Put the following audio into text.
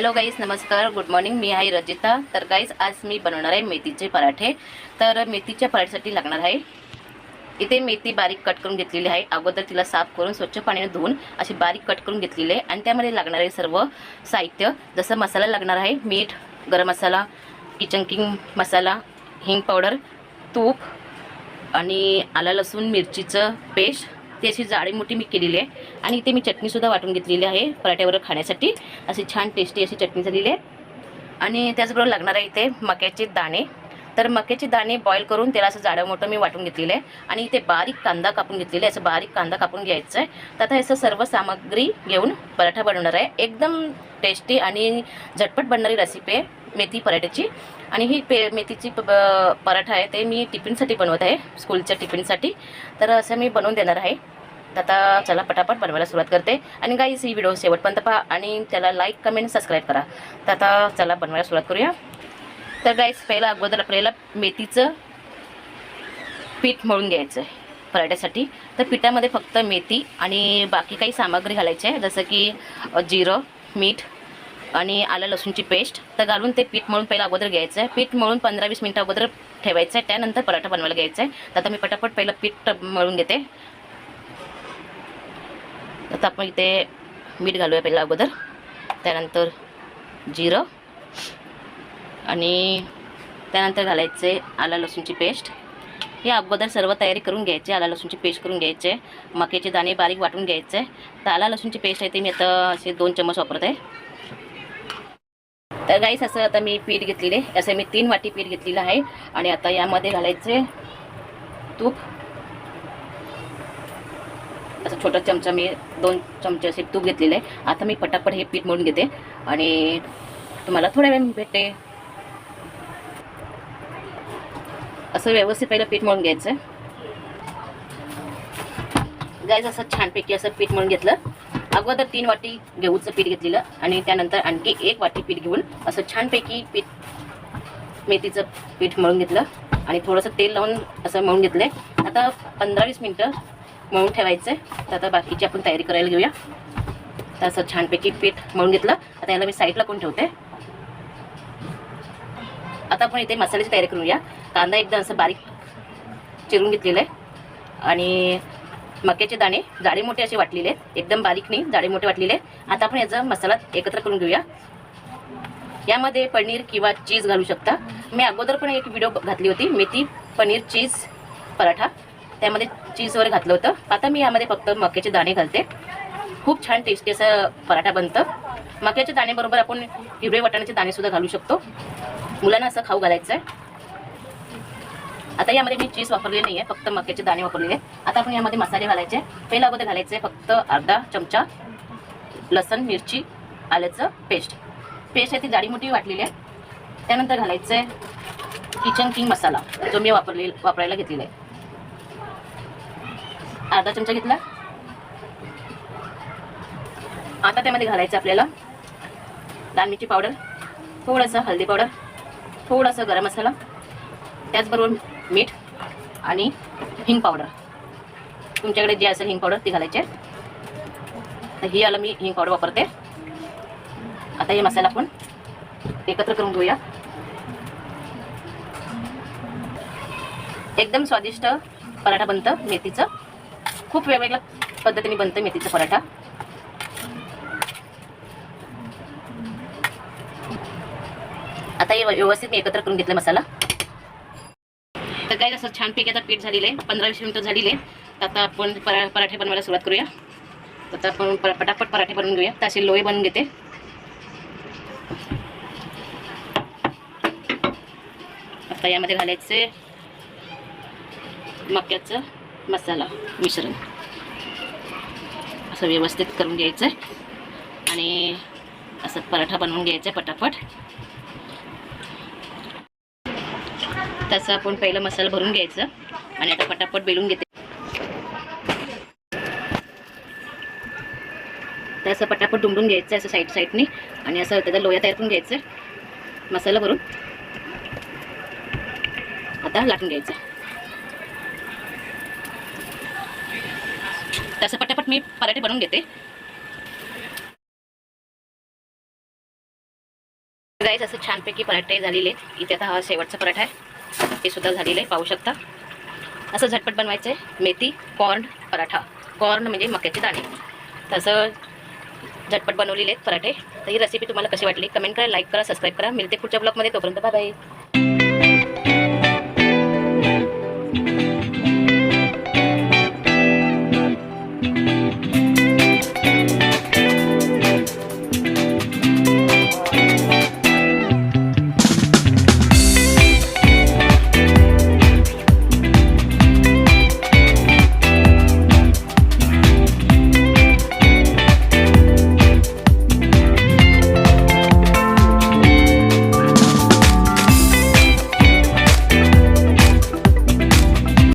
Hello गाईस, नमस्कार, good morning. मी आहे रजिता. तर गाईस, आज मी बनवणार आहे मेथीचे पराठे. तर मेथीच्या पराठ्यासाठी लागणार आहे, इथे मेथी बारीक कट करून घेतलेली आहे. अगोदर तिला साफ करून स्वच्छ पाण्याने धुवून अशी बारीक कट करून घेतलेली आहे. आणि त्यामध्ये लागणारे सर्व साहित्य, जसं मसाला लागणार आहे, मीठ, गरम मसाला, किचन किंग मसाला, हिंग पावडर, तूप आणि आलं लसूण मिरचीचं पेस्ट, ती अशी जाडी मोठी मी केलेली आहे. आणि इथे मी चटणीसुद्धा वाटून घेतलेली आहे पराठ्यावर खाण्यासाठी. अशी छान टेस्टी अशी चटणी झालेली आहे. आणि त्याचबरोबर लागणार आहे इथे मक्याचे दाणे. तर मक्याचे दाणे बॉईल करून त्याला असं जाडं मोठं मी वाटून घेतलेलं आहे. आणि इथे बारीक कांदा कापून घेतलेला आहे. असं बारीक कांदा कापून घ्यायचा आहे. तर आता असं सर्व सामग्री घेऊन पराठा बनवणार आहे. एकदम टेस्टी आणि झटपट बनणारी रेसिपी आहे मेथी पराठ्याची. आणि ही मेथीची पराठा आहे ते मी टिफिनसाठी बनवत आहे, स्कूलच्या टिफिनसाठी. तर असं मी बनवून देणार आहे. तर आता चला पटापट बनवायला सुरुवात करते. आणि गाईस, ही व्हिडिओ शेवटपर्यंत पहा आणि त्याला लाईक, कमेंट, सबस्क्राईब करा. तर आता चला बनवायला सुरुवात करूया. तर गाईस, पहिला अगोदर आपल्याला मेथीचं पीठ मळून घ्यायचं आहे पराठ्यासाठी. तर पिठामध्ये फक्त मेथी आणि बाकी काही सामग्री घालायची आहे, जसं की जिरं, मीठ आणि आलं लसूणची पेस्ट. तर घालून ते पीठ मळून पहिलं अगोदर घ्यायचं आहे. पीठ मळून 15-20 मिनटं अगोदर ठेवायचं आहे. त्यानंतर पराठा बनवायला घ्यायचा आहे. तर आता मी पटापट पहिलं पीठ मळून घेते. आता आपण इथे मीठ घालूया पहिलं अगोदर, त्यानंतर जिरं आणि त्यानंतर घालायचे आलं लसूणची पेस्ट. हे अगोदर सर्व तयारी करून घ्यायची. आलं लसूणची पेस्ट करून घ्यायचे. मक्याचे दाणे बारीक वाटून घ्यायचे. तर आलं लसूणची पेस्ट आहे ते मी आता असे 2 चम्मच वापरत आहे. तर गाईस, असं आता मी पीठ घेतलेले, असं मी 3 वाटी पीठ घेतलेलं आहे. आणि आता यामध्ये घालायचे तूप. असं छोटा चमचा मी 2 चमचे असे तूप घेतलेले आहे. आता मी पटापट हे पीठ मळून घेते आणि तुम्हाला थोड्या वेळ भेटते. असं व्यवस्थित पहिलं पीठ मळून घ्यायचं. गाईस, असं छानपैकी असं पीठ मळून घेतलं. अगोदर 3 वाटी गहूचं पीठ घेतलेलं आणि त्यानंतर आणखी 1 वाटी पीठ घेऊन असं छानपैकी मेथीचं पीठ मळून घेतलं आणि थोडंसं तेल लावून असं मळून घेतलं. आता 15-20 मिनटं मळून ठेवायचं आहे. तर आता बाकीची आपण तयारी करायला घेऊया. तर असं छानपैकी पीठ मळून घेतलं. आता याला मी साईडला करून ठेवते. आता आपण इथे मसाल्याची तयारी करूया. कांदा एकदम असं बारीक चिरून घेतलेला आहे आणि मक्याचे दाणे जाडे मोठे असे वाटलेले आहेत, एकदम बारीक नाही, जाडे मोठे वाटलेले. आता आपण याचा मसाला एकत्र करून घेऊया. यामध्ये पनीर किंवा चीज घालू शकता. मी अगोदर पण एक व्हिडिओ घातली होती, मेथी पनीर चीज पराठा, त्यामध्ये चीज वगैरे घातलं होतं. आता मी यामध्ये फक्त मक्याचे दाणे घालते. खूप छान टेस्टी असं पराठा बनतं. मक्याच्या दाण्याबरोबर आपण हिरवे वाटाण्याचे दाणेसुद्धा घालू शकतो. मुलांना असं खाऊ घालायचं आहे. आता यामध्ये मी चीज वापरले नाही आहे, फक्त मक्याचे दाणे वापरलेले आहेत. आता आपण यामध्ये मसाले घालायचे. पहिला अगोदर घालायचे फक्त अर्धा चमचा लसण मिरची आल्याचं पेस्ट आहे, ती जाडी मोठी वाटलेली आहे. त्यानंतर घालायचं आहे किचन किंग मसाला, जो मी वापरायला घेतलेला आहे, अर्धा चमचा घेतला. आता त्यामध्ये घालायचं आपल्याला लाल मिरची पावडर, थोडंसं हळदी पावडर, थोडासा गरम मसाला, त्याचबरोबर मीठ आणि हिंग पावडर. तुमच्याकडे जे असेल हिंग पावडर ती घालायची. तर ही आलं मी हिंग पावडर वापरते. आता हे मसाला आपण एकत्र करून घेऊया. एकदम स्वादिष्ट पराठा बनतं मेथीचं. खूप वेगवेगळ्या पद्धतीने बनतं मेथीचं पराठा. आता हे व्यवस्थित मी एकत्र करून घेतलं मसाला. तर काय असं छानपैकी आता पीठ झालेलं आहे, 15-20 मिनिटं झालेले. आता आपण पराठे बनवायला सुरुवात करूया. आता आपण पटापट पराठे बनवून घेऊया. तर असे लोहे बनवून घेते. आता यामध्ये घालायचे मक्याचं मसाला मिश्रण, असं व्यवस्थित करून घ्यायचं आणि असं पराठा बनवून घ्यायचं पटापट. तसं आपण पहिलं मसाला भरून घ्यायचं आणि आता पटापट बेलून घेते. तर असं पटापट दुमडून घ्यायचं असं साईडनी आणि असं त्याचा लोया तयार करून घ्यायचं मसाला भरून. आता लाटून घ्यायचं. तसं पटापट मी पराठे बनवून घेते. गाईस असं छानपैकी पराठे झालेले आहेत. इथे आता हा शेवटचा पराठा आहे, ते सुद्धा झालेलं आहे, पाहू शकता. असं झटपट बनवायचं आहे मेथी कॉर्न पराठा. कॉर्न म्हणजे मक्याचे दाणे. तसं झटपट बनवलेले आहेत पराठे. तर ही रेसिपी तुम्हाला कशी वाटली कमेंट करा, लाईक करा, सबस्क्राईब करा. मिळते पुढच्या ब्लॉगमध्ये. तोपर्यंत बाय बाय.